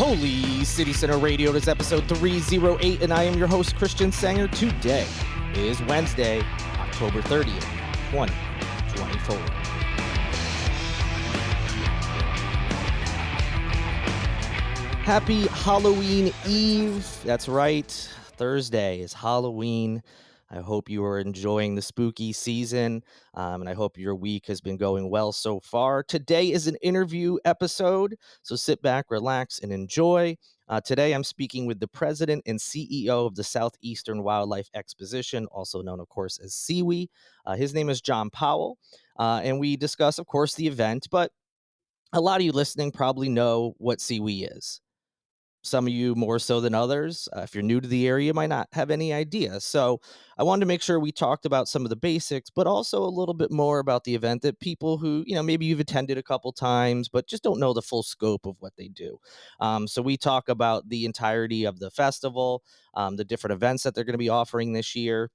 Holy City Center Radio. It is episode 308, and I am your host, Christian Sanger. Today is Wednesday, October 30th, 2024. Happy Halloween Eve. That's right. Thursday is Halloween. I hope you are enjoying the spooky season, and I hope your week has been going well so far. Today is an interview episode, so sit back, relax, and enjoy. Today, I'm speaking with the president and CEO of the Southeastern Wildlife Exposition, also known, of course, as SEWE. His name is John Powell, and we discuss, of course, the event, but a lot of you listening probably know what SEWE is. Some of you more so than others. If you're new to the area, you might not have any idea. So I wanted to make sure we talked about some of the basics, but also a little bit more about the event that people who, maybe you've attended a couple times, but just don't know the full scope of what they do. So we talk about the entirety of the festival, the different events that they're going to be offering this year.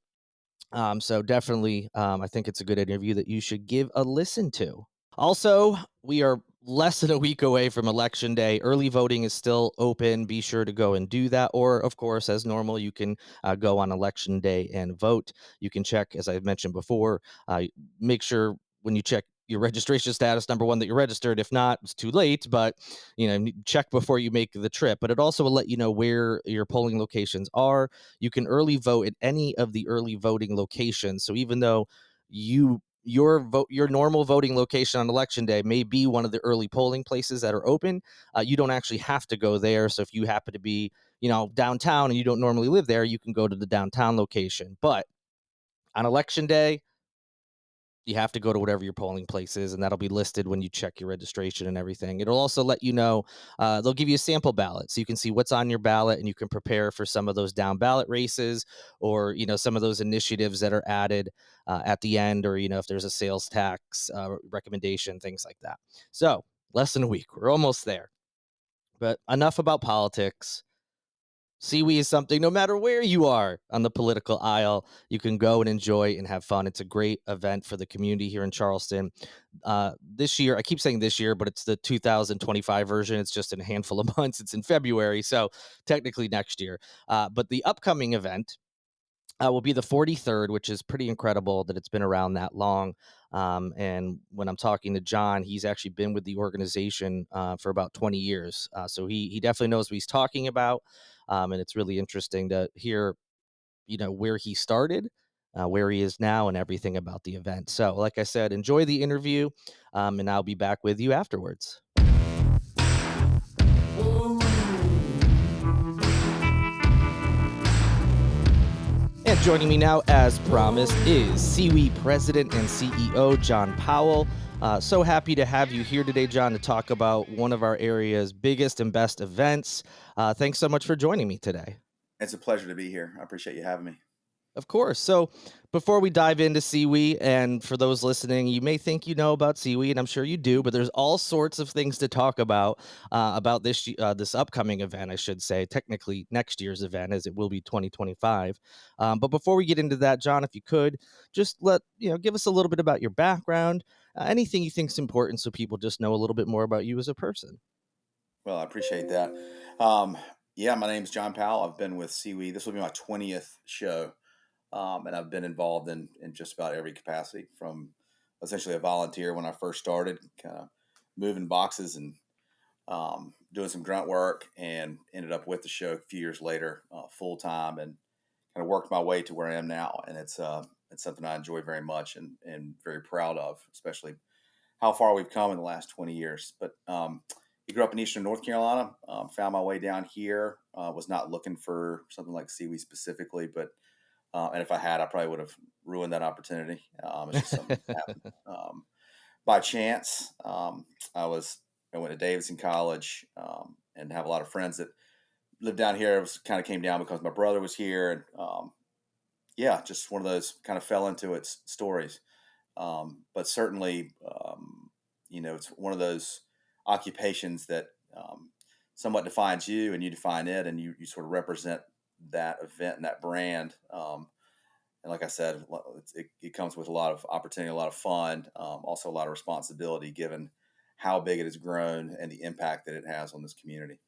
So definitely, I think it's a good interview that you should give a listen to. Also, we are less than a week away from Election Day. Early voting is still open. Be sure to go and do that. Or, of course, as normal, you can go on Election Day and vote. You can check, as I've mentioned before, make sure when you check your registration status, number one, that you're registered. If not, it's too late, but check before you make the trip. But it also will let you know where your polling locations are. You can early vote at any of the early voting locations. So even though your normal voting location on election day may be one of the early polling places that are open, you don't actually have to go there. So if you happen to be downtown and you don't normally live there, you can go to the downtown location. But on election day, you have to go to whatever your polling place is, and that'll be listed when you check your registration and everything. It'll also let you know, they'll give you a sample ballot, so you can see what's on your ballot, and you can prepare for some of those down ballot races, or some of those initiatives that are added at the end, or if there's a sales tax recommendation, things like that. So less than a week, we're almost there. But enough about politics. SEWE is something, no matter where you are on the political aisle, you can go and enjoy and have fun. It's a great event for the community here in Charleston. This year, I keep saying this year, but it's the 2025 version. It's just in a handful of months. It's in February, so technically next year. But the upcoming event will be the 43rd, which is pretty incredible that it's been around that long. And when I'm talking to John, he's actually been with the organization for about 20 years. So he definitely knows what he's talking about. And it's really interesting to hear, where he started, where he is now, and everything about the event. So, like I said, enjoy the interview, and I'll be back with you afterwards. And joining me now, as promised, is SEWE President and CEO John Powell. So happy to have you here today, John, to talk about one of our area's biggest and best events. Thanks so much for joining me today. It's a pleasure to be here. I appreciate you having me. Of course. So before we dive into SEWE, and for those listening, you may think you know about SEWE, and I'm sure you do, but there's all sorts of things to talk about this upcoming event, I should say, technically next year's event, as it will be 2025. But before we get into that, John, if you could just give us a little bit about your background, anything you think is important, so people just know a little bit more about you as a person. Well, I appreciate that. My name's John Powell. I've been with SEWE. This will be my 20th show. And I've been involved in just about every capacity, from essentially a volunteer when I first started, kind of moving boxes and doing some grunt work, and ended up with the show a few years later, full time, and kind of worked my way to where I am now. And it's something I enjoy very much, and very proud of, especially how far we've come in the last 20 years. But I grew up in Eastern North Carolina, found my way down here, was not looking for something like SEWE specifically, but and if I had, I probably would have ruined that opportunity. It's just something that happened by chance. I went to Davidson College, and have a lot of friends that lived down here. It was kind of came down because my brother was here, and just one of those kind of fell into its stories. But certainly, it's one of those occupations that somewhat defines you, and you define it, and you sort of represent that event and that brand. And like I said, it comes with a lot of opportunity, a lot of fun, also a lot of responsibility, given how big it has grown and the impact that it has on this community.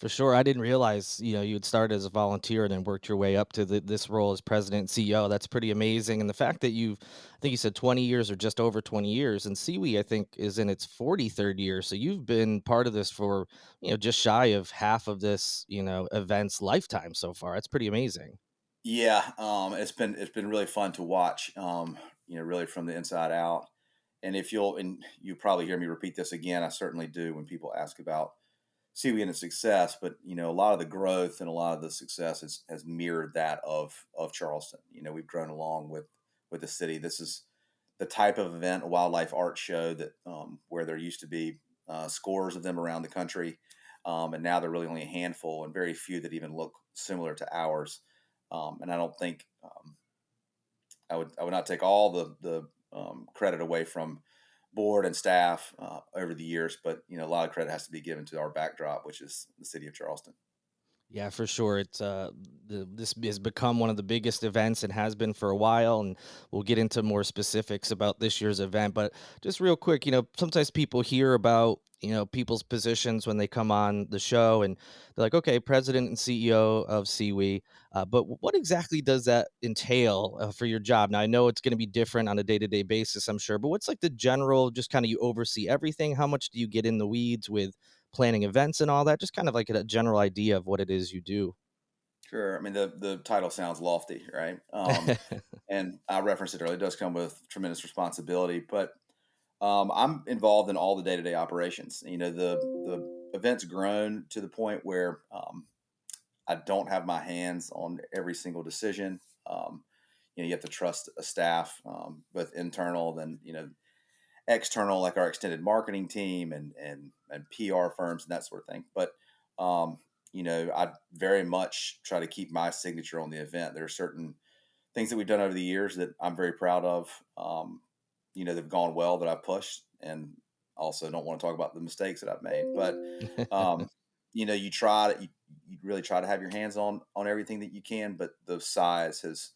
For sure. I didn't realize, you had started as a volunteer and then worked your way up to this role as president and CEO. That's pretty amazing. And the fact that I think you said 20 years or just over 20 years, and SEWE, I think, is in its 43rd year. So you've been part of this for, just shy of half of this, event's lifetime so far. That's pretty amazing. Yeah, it's been really fun to watch. Really from the inside out. And you probably hear me repeat this again. I certainly do when people ask about Seaweed and its success, but a lot of the growth and a lot of the success has mirrored that of Charleston. We've grown along with the city. This is the type of event, a wildlife art show that where there used to be scores of them around the country, and now there are really only a handful and very few that even look similar to ours. And I don't think I would not take all the credit away from board and staff over the years, but a lot of credit has to be given to our backdrop, which is the city of Charleston. Yeah, for sure. This has become one of the biggest events and has been for a while, and we'll get into more specifics about this year's event. But just real quick, sometimes people hear about people's positions when they come on the show, and they're like, "Okay, president and CEO of SeaWe," but what exactly does that entail for your job? Now, I know it's going to be different on a day-to-day basis, I'm sure, but what's like the general, just kind of you oversee everything? How much do you get in the weeds with planning events and all that? Just kind of like a general idea of what it is you do. Sure. I mean, the title sounds lofty, right? And I referenced it earlier. It does come with tremendous responsibility, but I'm involved in all the day to day operations. The event's grown to the point where I don't have my hands on every single decision. You have to trust a staff, both internal, then external, like our extended marketing team and PR firms and that sort of thing. But I very much try to keep my signature on the event. There are certain things that we've done over the years that I'm very proud of. They've gone well that I've pushed, and also don't want to talk about the mistakes that I've made. But um, you really try to have your hands on everything that you can, but the size has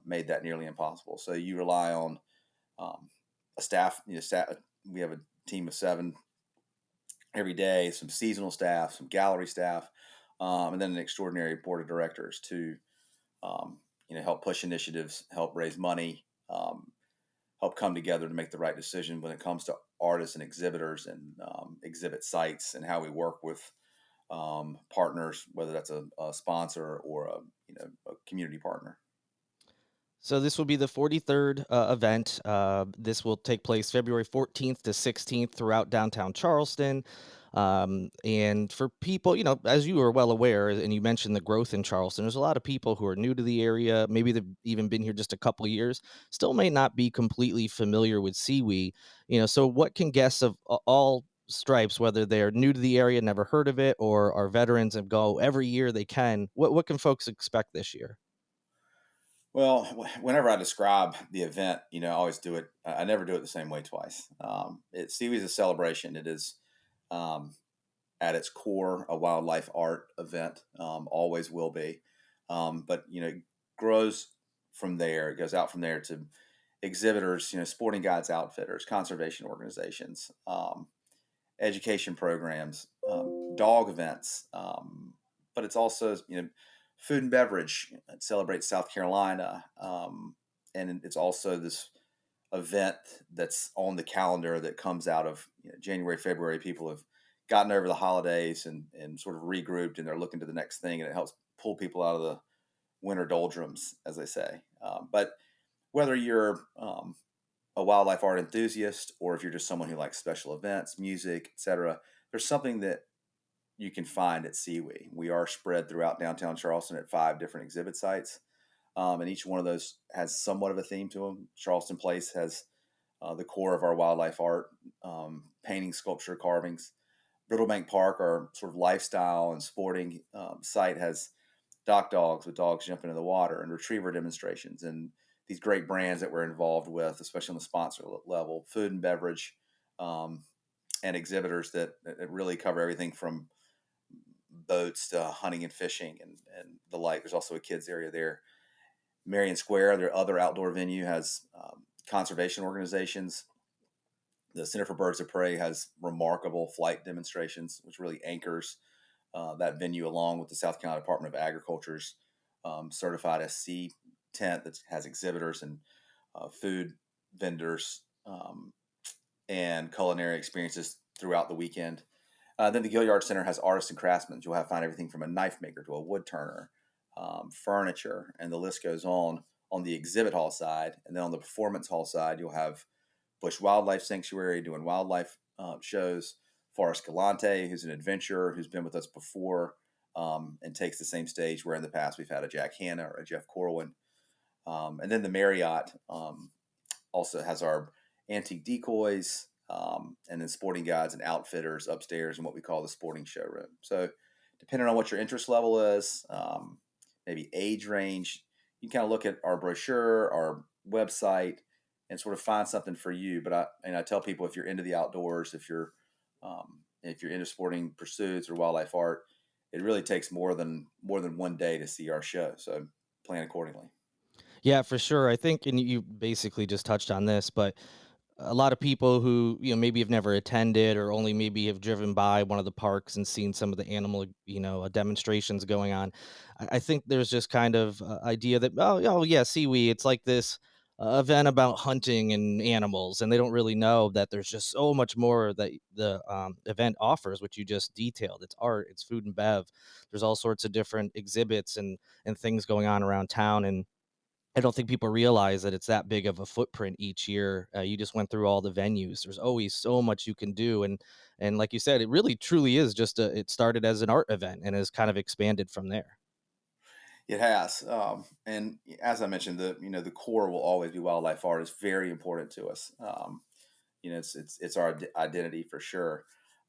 made that nearly impossible. So you rely on um, a staff. We have a team of 7 every day, some seasonal staff, some gallery staff, and then an extraordinary board of directors to help push initiatives, help raise money, help come together to make the right decision when it comes to artists and exhibitors and exhibit sites and how we work with partners, whether that's a sponsor or a community partner. So this will be the 43rd event. This will take place February 14th to 16th throughout downtown Charleston. And for people, as you are well aware, and you mentioned the growth in Charleston, there's a lot of people who are new to the area. Maybe they've even been here just a couple years, still may not be completely familiar with Seaweed. So what can guests of all stripes, whether they're new to the area, never heard of it, or are veterans and go every year they can, what can folks expect this year? Well, whenever I describe the event, I always do it. I never do it the same way twice. Seaweed is a celebration. It is um, at its core a wildlife art event. Always will be. But it grows from there. It goes out from there to exhibitors, sporting guides, outfitters, conservation organizations, education programs, dog events. But it's also food and beverage. It celebrates South Carolina, and it's also this event that's on the calendar that comes out of January, February. People have gotten over the holidays and sort of regrouped, and they're looking to the next thing, and it helps pull people out of the winter doldrums, as they say. But whether you're a wildlife art enthusiast or if you're just someone who likes special events, music, etc., there's something that you can find at SeaWe. We are spread throughout downtown Charleston at 5 different exhibit sites, and each one of those has somewhat of a theme to them. Charleston Place has the core of our wildlife art, painting, sculpture, carvings. Brittlebank Park, our sort of lifestyle and sporting site, has dock dogs with dogs jumping in the water and retriever demonstrations and these great brands that we're involved with, especially on the sponsor level, food and beverage, um, and exhibitors that really cover everything from boats to hunting and fishing and the like. There's also a kids area there. Marion Square, their other outdoor venue, has conservation organizations. The Center for Birds of Prey has remarkable flight demonstrations, which really anchors that venue, along with the South Carolina Department of Agriculture's certified SC tent that has exhibitors and food vendors and culinary experiences throughout the weekend. Then the Gilliard Center has artists and craftsmen. You'll have find everything from a knife maker to a wood turner, furniture, and the list goes on the exhibit hall side. And then on the performance hall side, you'll have Bush Wildlife Sanctuary doing wildlife shows. Forrest Galante, who's an adventurer who's been with us before and takes the same stage where in the past we've had a Jack Hanna or a Jeff Corwin. And then the Marriott also has our antique decoys and then sporting guides and outfitters upstairs in what we call the sporting showroom. So, depending on what your interest level is, maybe age range, you can kind of look at our brochure, our website, and sort of find something for you. I tell people, if you're into the outdoors, if you're into sporting pursuits or wildlife art, it really takes more than one day to see our show. So plan accordingly. Yeah, for sure. I think, and you basically just touched on this, but a lot of people who, maybe have never attended or only maybe have driven by one of the parks and seen some of the animal, demonstrations going on. I think there's just kind of idea that, oh yeah, SeaWe, it's like this event about hunting and animals, and they don't really know that there's just so much more that the event offers, which you just detailed. It's art, it's food and bev. There's all sorts of different exhibits and things going on around town, and I don't think people realize that it's that big of a footprint each year. You just went through all the venues. There's always so much you can do, and like you said, it really truly is just a. It started as an art event and has kind of expanded from there. It has, and as I mentioned, the core will always be wildlife art. It's very important to us. It's our identity for sure.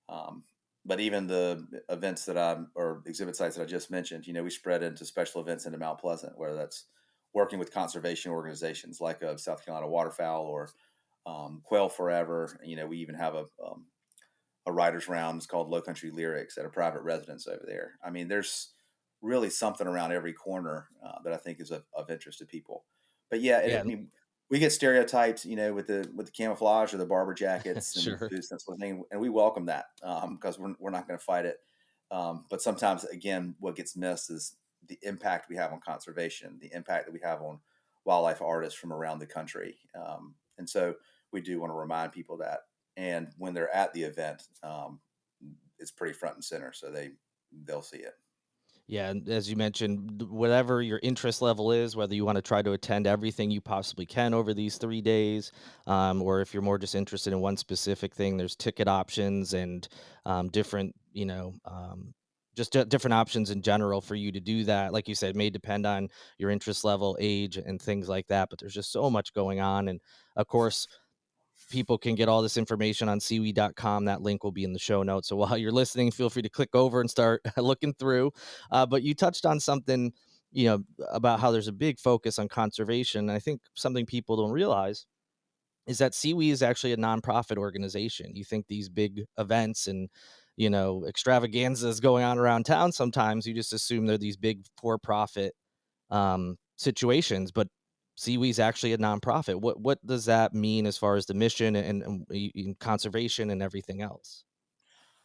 Um, but even the events or exhibit sites that I just mentioned, we spread into special events into Mount Pleasant, whether that's working with conservation organizations like South Carolina Waterfowl or Quail Forever. We even have a writers round. It's called Low Country Lyrics at a private residence over there. I mean, there's really something around every corner that I think is of interest to people. But yeah, Yeah, I mean, we get stereotyped, with the camouflage or the barber jackets and the sure. boots, that sort of thing, and we welcome that because we're not going to fight it. But sometimes, again, what gets missed is the impact we have on conservation, the impact that we have on wildlife artists from around the country, and so we do want to remind people that. And when they're at the event, it's pretty front and center, so they'll see it. Yeah, and as you mentioned, whatever your interest level is, whether you want to try to attend everything you possibly can over these 3 days, or if you're more just interested in one specific thing, there's ticket options and different, just different options in general for you to do that. Like you said, it may depend on your interest level, age, and things like that. But there's just so much going on, and of course, people can get all this information on seaweed.com. That link will be in the show notes. So while you're listening, feel free to click over and start looking through. But you touched on something, about how there's a big focus on conservation. And I think something people don't realize is that SeaWe is actually a nonprofit organization. You think these big events and extravaganzas going on around town, sometimes you just assume they're these big for-profit situations, but SeaWe is actually a nonprofit. What does that mean as far as the mission and conservation and everything else?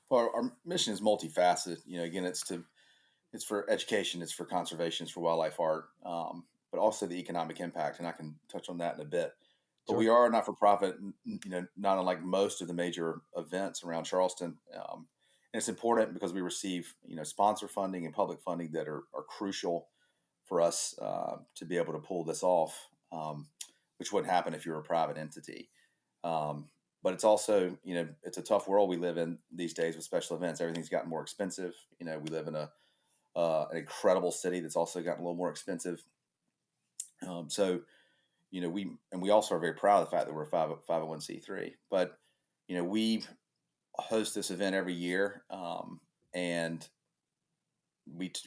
Well, our mission is multifaceted. Again, it's for education, it's for conservation, it's for wildlife art, but also the economic impact, and I can touch on that in a bit. But Sure. we are not for profit, not unlike most of the major events around Charleston. And it's important because we receive, sponsor funding and public funding that are crucial for us to be able to pull this off, which wouldn't happen if you were a private entity. But it's also, it's a tough world we live in these days with special events. Everything's gotten more expensive. We live in an incredible city that's also gotten a little more expensive. So, we also are very proud of the fact that we're a 501c3. But, we host this event every year, and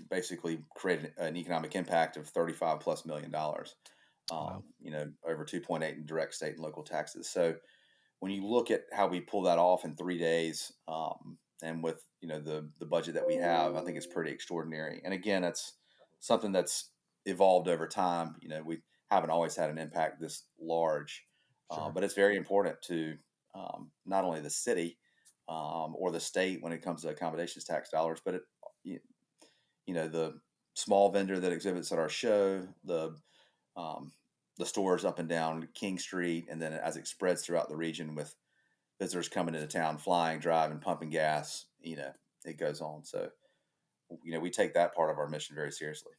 basically create an economic impact of 35 plus $1 million. Wow. Over 2.8 in direct state and local taxes. So when you look at how we pull that off in 3 days, and with the budget that we have, I think it's pretty extraordinary. And again, it's something that's evolved over time. We haven't always had an impact this large, Sure. but it's very important to not only the city or the state when it comes to accommodations tax dollars, but the small vendor that exhibits at our show, um, the stores up and down King Street, and then as it spreads throughout the region with visitors coming into town, flying, driving, pumping gas, it goes on. So, we take that part of our mission very seriously.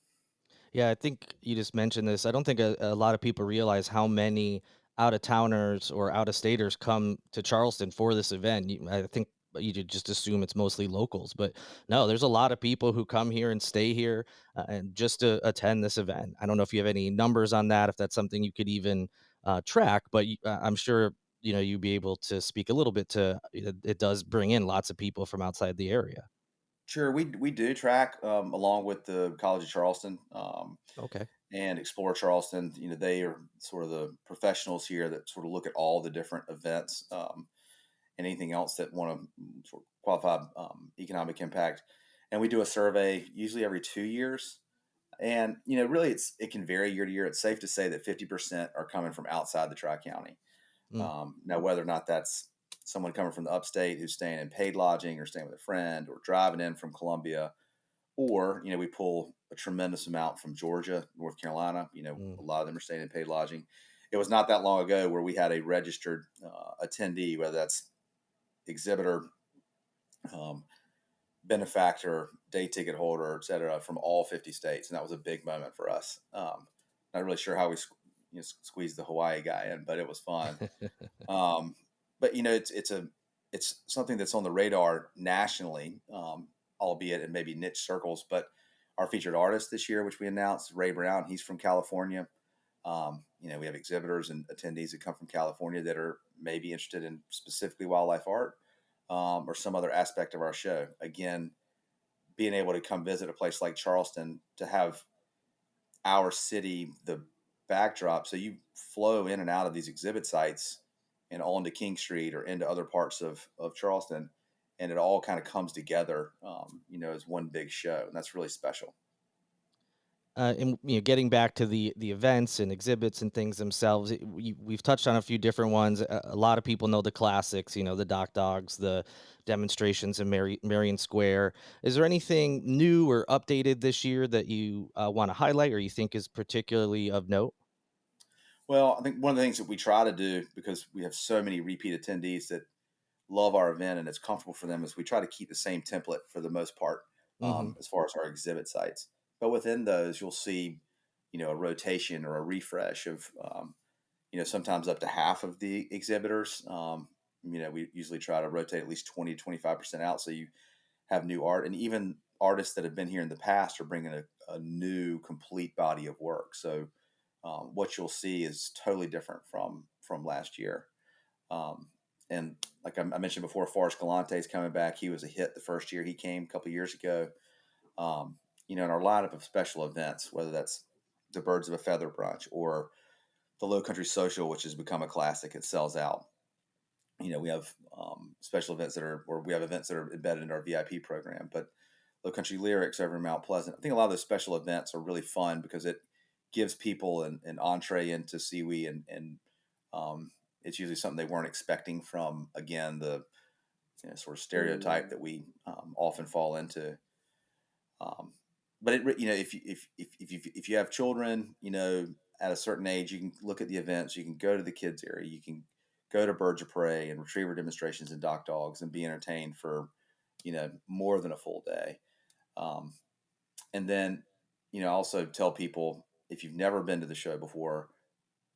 Yeah, I think you just mentioned this. I don't think a lot of people realize how many out of towners or out of staters come to Charleston for this event. I think you could just assume it's mostly locals, but no, there's a lot of people who come here and stay here and just to attend this event. I don't know if you have any numbers on that, if that's something you could even track, but I'm sure you'd be able to speak a little bit to it does bring in lots of people from outside the area. Sure, we do track along with the College of Charleston Okay. and Explore Charleston. They are sort of the professionals here that sort of look at all the different events and anything else that want to sort of qualify economic impact. And we do a survey usually every 2 years. And really, it can vary year to year. It's safe to say that 50% are coming from outside the Tri County. Mm, Now, whether or not that's someone coming from the upstate who's staying in paid lodging or staying with a friend or driving in from Columbia, or we pull a tremendous amount from Georgia, North Carolina. A mm. lot of them are staying in paid lodging. It was not that long ago where we had a registered attendee, whether that's exhibitor, um, benefactor, day ticket holder, et cetera, from all 50 states, and that was a big moment for us. Not really sure how we squeezed the Hawaii guy in, but it was fun. Um, but it's something that's on the radar nationally, albeit in maybe niche circles. But our featured artist this year, which we announced, Ray Brown, he's from California. We have exhibitors and attendees that come from California that are maybe interested in specifically wildlife art or some other aspect of our show. Again, being able to come visit a place like Charleston to have our city the backdrop, so you flow in and out of these exhibit sites and all into King Street or into other parts of Charleston, and it all kind of comes together, as one big show, and that's really special. And getting back to the events and exhibits and things themselves, we've touched on a few different ones. A lot of people know the classics, the Doc Dogs, the demonstrations in Marion Square. Is there anything new or updated this year that you want to highlight or you think is particularly of note? Well, I think one of the things that we try to do, because we have so many repeat attendees that love our event and it's comfortable for them, is we try to keep the same template for the most part, Hmm. as far as our exhibit sites. But within those, you'll see, a rotation or a refresh of, sometimes up to half of the exhibitors. We usually try to rotate at least 20 to 25% out. So you have new art, and even artists that have been here in the past are bringing a new complete body of work. So what you'll see is totally different from last year. Um, and like I mentioned before, Forrest Galante is coming back. He was a hit the first year he came a couple of years ago. In our lineup of special events, whether that's the Birds of a Feather brunch or the Low Country Social, which has become a classic, it sells out. We have special events or we have events that are embedded in our VIP program. But Low Country Lyrics over in Mount Pleasant, I think a lot of those special events are really fun because it gives people an entree into SEWE, and it's usually something they weren't expecting from, again, the sort of stereotype that we often fall into. Um, but if you have children, at a certain age, you can look at the events. You can go to the kids area. You can go to birds of prey and retriever demonstrations and dock dogs and be entertained for more than a full day. Um, and then I also tell people, if you've never been to the show before,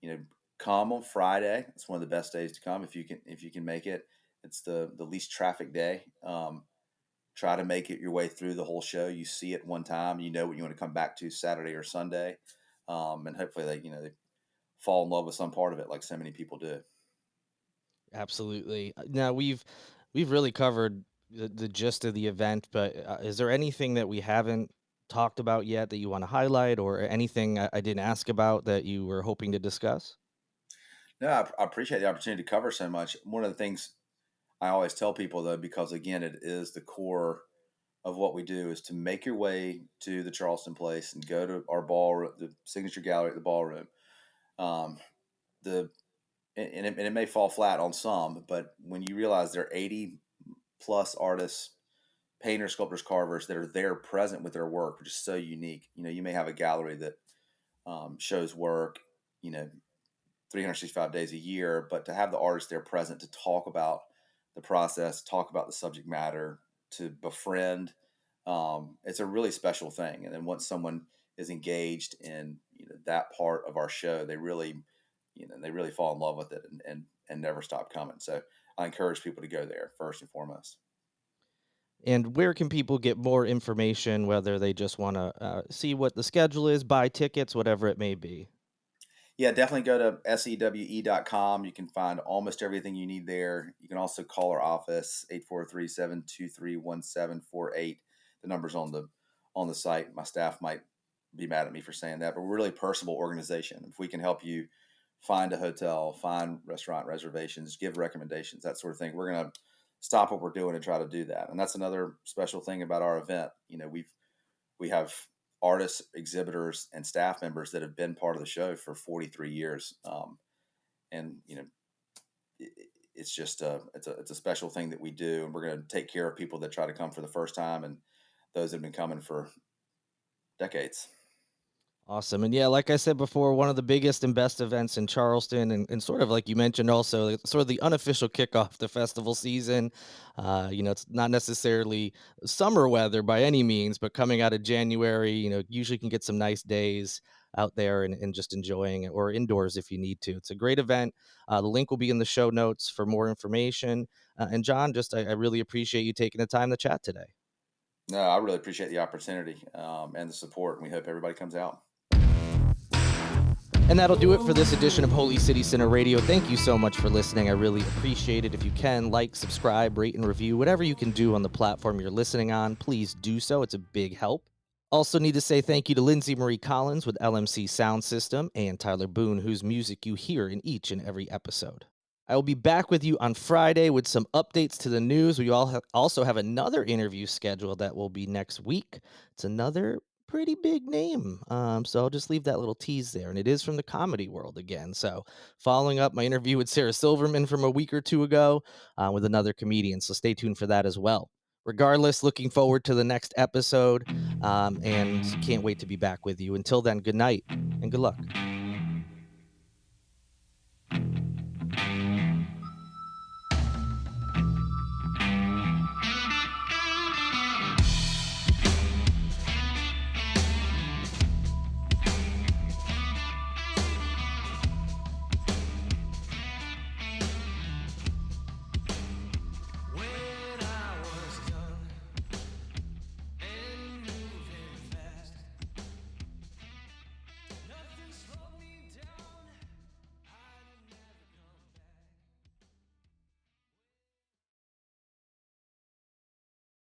you know, come on Friday. It's one of the best days to come if you can make it. It's the least traffic day. Try to make it your way through the whole show. You see it one time, you know what you want to come back to Saturday or Sunday, and hopefully they fall in love with some part of it, like so many people do. Absolutely. Now we've really covered the gist of the event, but is there anything that we haven't talked about yet that you want to highlight, or anything I didn't ask about that you were hoping to discuss? No, I appreciate the opportunity to cover so much. One of the things I always tell people, though, because again, it is the core of what we do, is to make your way to the Charleston Place and go to our ballroom, the signature gallery at the ballroom. Um, the and it may fall flat on some, but when you realize there are 80 plus artists painters, sculptors, carvers that are there present with their work, which is so unique. You may have a gallery that shows work, you know, 365 days a year, but to have the artists there present to talk about the process, talk about the subject matter, to befriend, it's a really special thing. And then once someone is engaged in that part of our show, they really fall in love with it and never stop coming. So I encourage people to go there first and foremost. And where can people get more information, whether they just want to see what the schedule is, buy tickets, whatever it may be? Yeah, definitely go to sewe.com. You can find almost everything you need there. You can also call our office 843-723-1748. The number's on the site. My staff might be mad at me for saying that, but we're really a personable organization. If we can help you find a hotel, find restaurant reservations, give recommendations, that sort of thing, we're going to stop what we're doing and try to do that. And that's another special thing about our event. We have artists, exhibitors, and staff members that have been part of the show for 43 years. And it's just it's a special thing that we do, and we're going to take care of people that try to come for the first time and those that have been coming for decades. Awesome. And yeah, like I said before, one of the biggest and best events in Charleston, and sort of like you mentioned, also sort of the unofficial kickoff to festival season. It's not necessarily summer weather by any means, but coming out of January, usually can get some nice days out there and just enjoying it, or indoors if you need to. It's a great event. The link will be in the show notes for more information. And John, I really appreciate you taking the time to chat today. No, I really appreciate the opportunity and the support, and we hope everybody comes out. And that'll do it for this edition of Holy City Center Radio. Thank you so much for listening. I really appreciate it. If you can, like, subscribe, rate, and review, whatever you can do on the platform you're listening on, please do so. It's a big help. Also need to say thank you to Lindsay Marie Collins with LMC Soundsystem and Tyler Boone, whose music you hear in each and every episode. I will be back with you on Friday with some updates to the news. We also have another interview scheduled that will be next week. It's another pretty big name. So I'll just leave that little tease there. And it is from the comedy world again. So following up my interview with Sarah Silverman from a week or two ago with another comedian. So stay tuned for that as well. Regardless, looking forward to the next episode and can't wait to be back with you. Until then, good night and good luck.